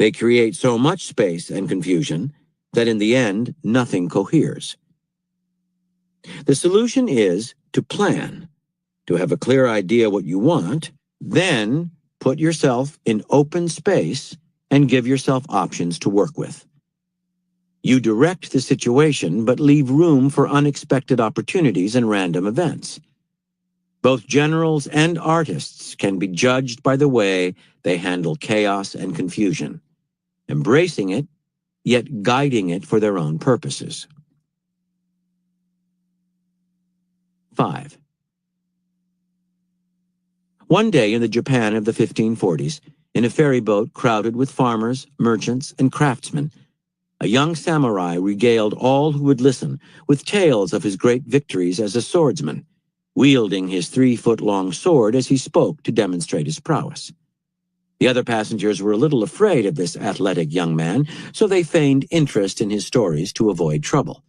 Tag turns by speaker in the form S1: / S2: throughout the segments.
S1: They create so much space and confusion that in the end, nothing coheres. The solution is to plan, to have a clear idea what you want, then put yourself in open space and give yourself options to work with. You direct the situation, but leave room for unexpected opportunities and random events. Both generals and artists can be judged by the way they handle chaos and confusion, embracing it, yet guiding it for their own purposes. 5. One day in the Japan of the 1540s, in a ferry boat crowded with farmers, merchants, and craftsmen, a young samurai regaled all who would listen with tales of his great victories as a swordsman, wielding his 3-foot-long sword as he spoke to demonstrate his prowess. The other passengers were a little afraid of this athletic young man, so they feigned interest in his stories to avoid trouble.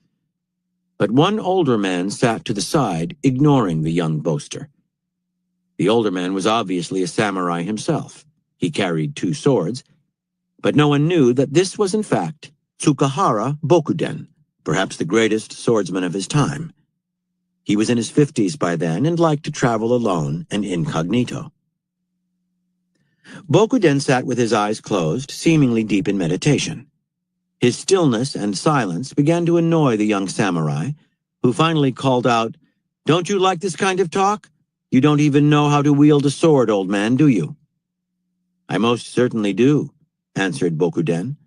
S1: But one older man sat to the side, ignoring the young boaster. The older man was obviously a samurai himself. He carried 2 swords, but no one knew that this was in fact Tsukahara Bokuden, perhaps the greatest swordsman of his time. He was in his 50s by then and liked to travel alone and incognito. Bokuden sat with his eyes closed, seemingly deep in meditation. His stillness and silence began to annoy the young samurai, who finally called out, "Don't you like this kind of talk? You don't even know how to wield a sword, old man, do you?" "I most certainly do," answered Bokuden.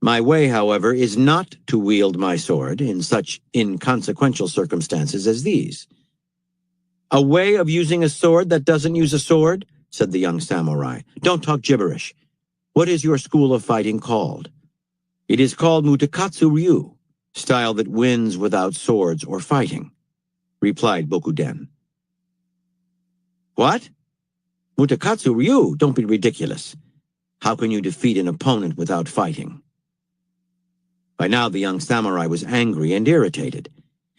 S1: "My way, however, is not to wield my sword in such inconsequential circumstances as these." "A way of using a sword that doesn't use a sword?" said the young samurai. "Don't talk gibberish. What is your school of fighting called?" "It is called Mutakatsu-ryu, style that wins without swords or fighting," replied Bokuden. "What? Mutakatsu-ryu? Don't be ridiculous. How can you defeat an opponent without fighting?" By now the young samurai was angry and irritated,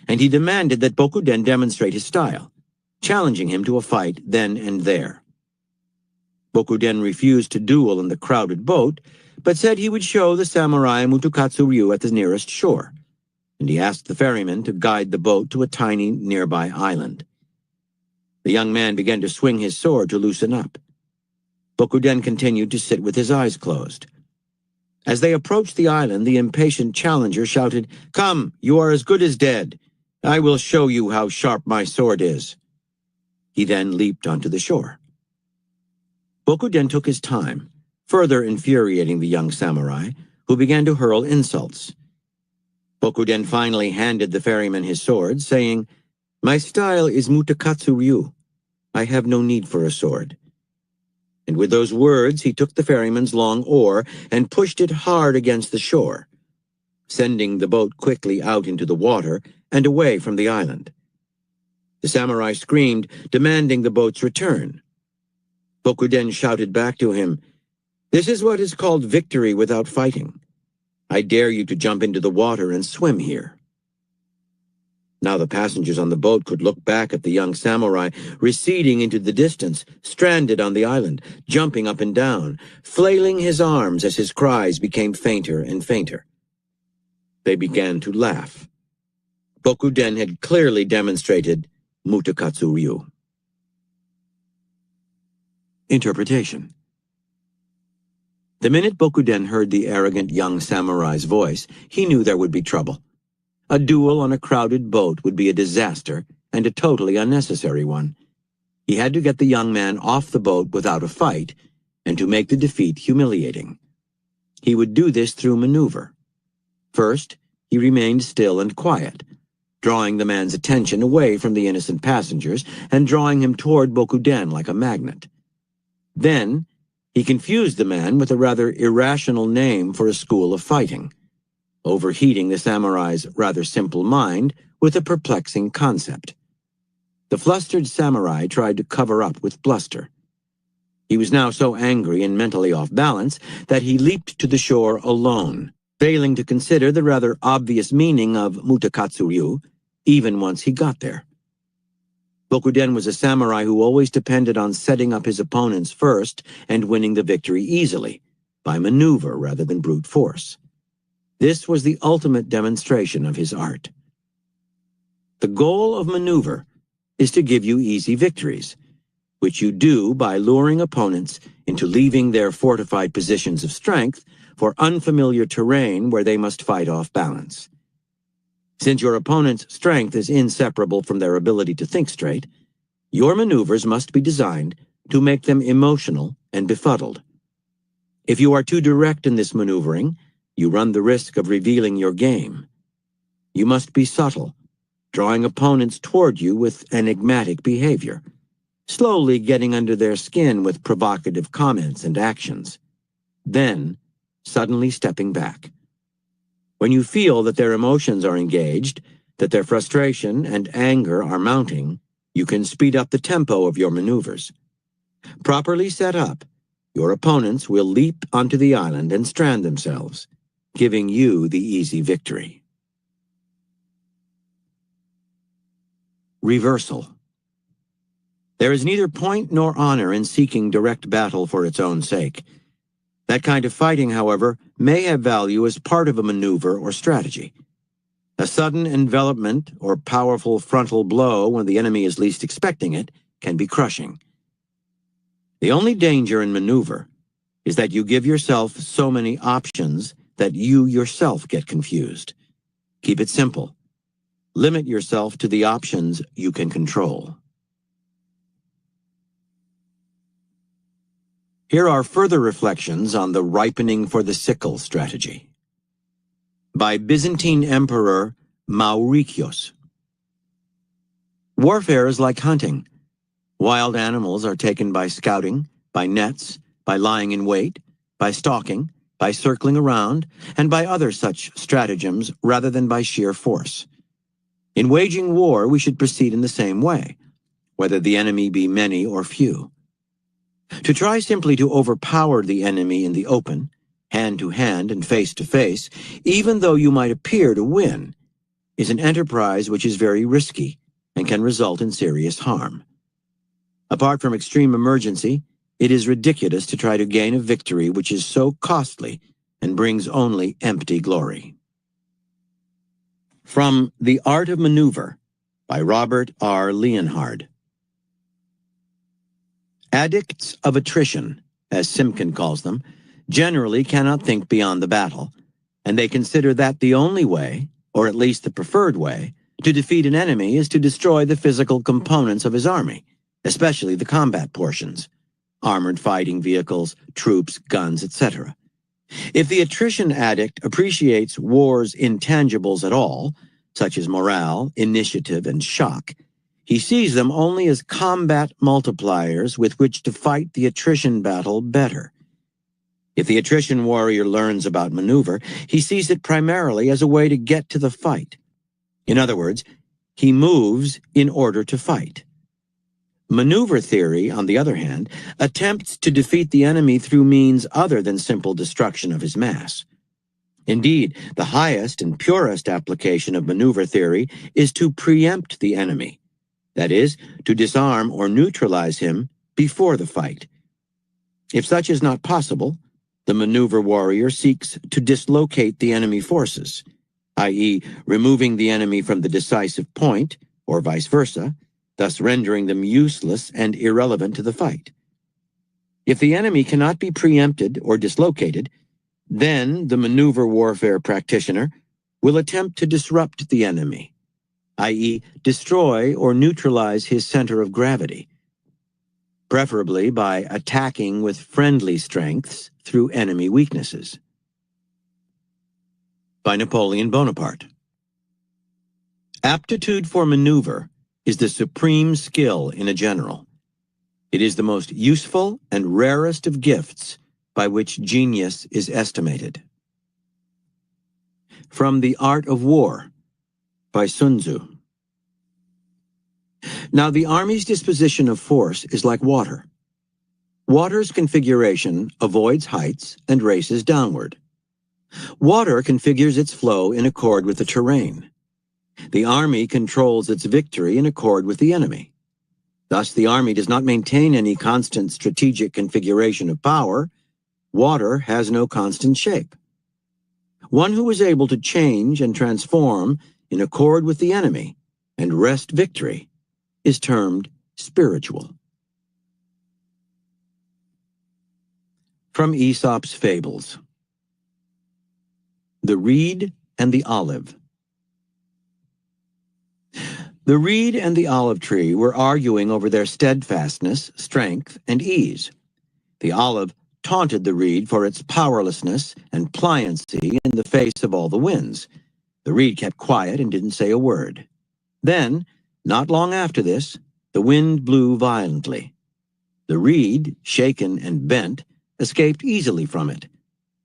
S1: and he demanded that Bokuden demonstrate his style, challenging him to a fight then and there. Bokuden refused to duel in the crowded boat, but said he would show the samurai Mutakatsu-ryu at the nearest shore, and he asked the ferryman to guide the boat to a tiny nearby island. The young man began to swing his sword to loosen up. Bokuden continued to sit with his eyes closed. As they approached the island, the impatient challenger shouted, "Come, you are as good as dead. I will show you how sharp my sword is." He then leaped onto the shore. Bokuden took his time, further infuriating the young samurai, who began to hurl insults. Bokuden finally handed the ferryman his sword, saying, "My style is Mutakatsu-ryu. I have no need for a sword." And with those words, he took the ferryman's long oar and pushed it hard against the shore, sending the boat quickly out into the water and away from the island. The samurai screamed, demanding the boat's return. Bokuden shouted back to him, "This is what is called victory without fighting. I dare you to jump into the water and swim here." Now the passengers on the boat could look back at the young samurai receding into the distance, stranded on the island, jumping up and down, flailing his arms as his cries became fainter and fainter. They began to laugh. Bokuden had clearly demonstrated Mutakatsu-ryu. Interpretation. The minute Bokuden heard the arrogant young samurai's voice, he knew there would be trouble. A duel on a crowded boat would be a disaster, and a totally unnecessary one. He had to get the young man off the boat without a fight, and to make the defeat humiliating. He would do this through maneuver. First, he remained still and quiet, drawing the man's attention away from the innocent passengers and drawing him toward Bokuden like a magnet. Then, he confused the man with a rather irrational name for a school of fighting, overheating the samurai's rather simple mind with a perplexing concept. The flustered samurai tried to cover up with bluster. He was now so angry and mentally off balance that he leaped to the shore alone, failing to consider the rather obvious meaning of Mutakatsu-ryu, even once he got there. Bokuden was a samurai who always depended on setting up his opponents first and winning the victory easily, by maneuver rather than brute force. This was the ultimate demonstration of his art. The goal of maneuver is to give you easy victories, which you do by luring opponents into leaving their fortified positions of strength for unfamiliar terrain where they must fight off balance. Since your opponent's strength is inseparable from their ability to think straight, your maneuvers must be designed to make them emotional and befuddled. If you are too direct in this maneuvering, you run the risk of revealing your game. You must be subtle, drawing opponents toward you with enigmatic behavior, slowly getting under their skin with provocative comments and actions, then suddenly stepping back. When you feel that their emotions are engaged, that their frustration and anger are mounting, you can speed up the tempo of your maneuvers. Properly set up, your opponents will leap onto the island and strand themselves, giving you the easy victory. Reversal. There is neither point nor honor in seeking direct battle for its own sake. That kind of fighting, however, may have value as part of a maneuver or strategy. A sudden envelopment or powerful frontal blow when the enemy is least expecting it can be crushing. The only danger in maneuver is that you give yourself so many options that you yourself get confused. Keep it simple. Limit yourself to the options you can control. Here are further reflections on the ripening for the sickle strategy. By Byzantine Emperor Mauricios. Warfare is like hunting. Wild animals are taken by scouting, by nets, by lying in wait, by stalking, by circling around, and by other such stratagems rather than by sheer force. In waging war, we should proceed in the same way, whether the enemy be many or few. To try simply to overpower the enemy in the open, hand to hand and face to face, even though you might appear to win, is an enterprise which is very risky and can result in serious harm. Apart from extreme emergency, it is ridiculous to try to gain a victory which is so costly and brings only empty glory. From The Art of Maneuver by Robert R. Leonhard. Addicts of attrition, as Simkin calls them, generally cannot think beyond the battle, and they consider that the only way, or at least the preferred way, to defeat an enemy is to destroy the physical components of his army, especially the combat portions, armored fighting vehicles, troops, guns, etc. If the attrition addict appreciates war's intangibles at all, such as morale, initiative, and shock, he sees them only as combat multipliers with which to fight the attrition battle better. If the attrition warrior learns about maneuver, he sees it primarily as a way to get to the fight. In other words, he moves in order to fight. Maneuver theory, on the other hand, attempts to defeat the enemy through means other than simple destruction of his mass. Indeed, the highest and purest application of maneuver theory is to preempt the enemy. That is, to disarm or neutralize him before the fight. If such is not possible, the maneuver warrior seeks to dislocate the enemy forces, i.e., removing the enemy from the decisive point, or vice versa, thus rendering them useless and irrelevant to the fight. If the enemy cannot be preempted or dislocated, then the maneuver warfare practitioner will attempt to disrupt the enemy, i.e., destroy or neutralize his center of gravity, preferably by attacking with friendly strengths through enemy weaknesses. By Napoleon Bonaparte. Aptitude for maneuver is the supreme skill in a general. It is the most useful and rarest of gifts by which genius is estimated. From The Art of War by Sun Tzu. Now, the army's disposition of force is like water. Water's configuration avoids heights and races downward. Water configures its flow in accord with the terrain. The army controls its victory in accord with the enemy. Thus, the army does not maintain any constant strategic configuration of power, Water has no constant shape. One who is able to change and transform in accord with the enemy and wrest victory is termed spiritual. From Aesop's Fables. The Reed and the Olive. The reed and the olive tree were arguing over their steadfastness, strength, and ease. The olive taunted the reed for its powerlessness and pliancy in the face of all the winds. The reed kept quiet and didn't say a word. Then, not long after this, the wind blew violently. The reed, shaken and bent, escaped easily from it,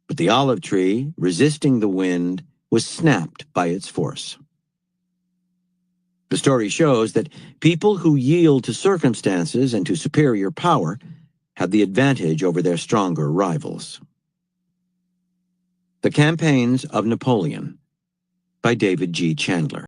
S1: but the olive tree, resisting the wind, was snapped by its force. The story shows that people who yield to circumstances and to superior power have the advantage over their stronger rivals. The Campaigns of Napoleon by David G. Chandler.